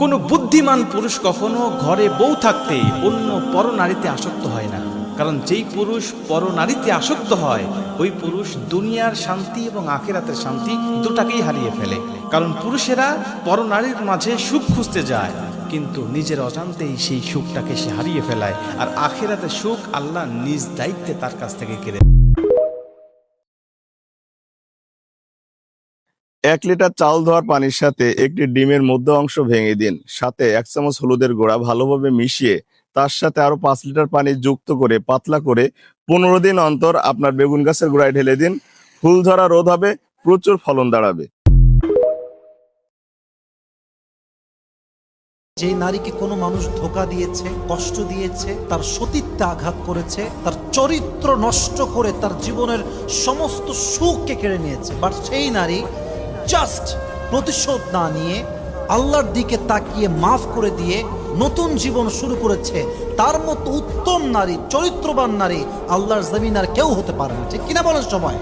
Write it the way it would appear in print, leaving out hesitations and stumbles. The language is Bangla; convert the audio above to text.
কোনো বুদ্ধিমান পুরুষ কখনো ঘরে বউ থাকতে অন্য পরনারীতে আসক্ত হয় না। কারণ যেই পুরুষ পরনারীতে আসক্ত হয় ওই পুরুষ দুনিয়ার শান্তি এবং আখিরাতের শান্তি দুটাকেই হারিয়ে ফেলে। কারণ পুরুষেরা পরনারীর মাঝে সুখ খুঁজতে যায়, কিন্তু নিজের অজান্তেই সেই সুখটাকে সে হারিয়ে ফেলায়। আর আখিরাতের সুখ আল্লাহ নিজ দায়িত্বে তার কাছ থেকে কেড়ে। 1 লিটার চাল ধোয়ার পানির সাথে একটি ডিমের মধ্য অংশ ভেঙে দিন, সাথে 1 চামচ হলুদের গুঁড়া ভালোভাবে মিশিয়ে তার সাথে আরো 5 লিটার পানি যুক্ত করে পাতলা করে 15 দিন অন্তর আপনার বেগুন গাছের গোড়ায় ঢেলে দিন। ফুল ধরা রোধ হবে, প্রচুর ফলন দাঁড়াবে। যে নারীকে কোনো মানুষ ধোঁকা দিয়েছে, কষ্ট দিয়েছে, তার সতীত্বে আঘাত করেছে, তার চরিত্র নষ্ট করে তার জীবনের সমস্ত সুখকে কেড়ে নিয়েছে, বাট সেই নারী জাস্ট প্রতিশোধ না নিয়ে আল্লাহর দিকে তাকিয়ে মাফ করে দিয়ে নতুন জীবন শুরু করেছে, তার মতো উত্তম নারী, চরিত্রবান নারী আল্লাহর জমিন আর কেউ হতে পারে না। ঠিক কিনা বলেন সবাই?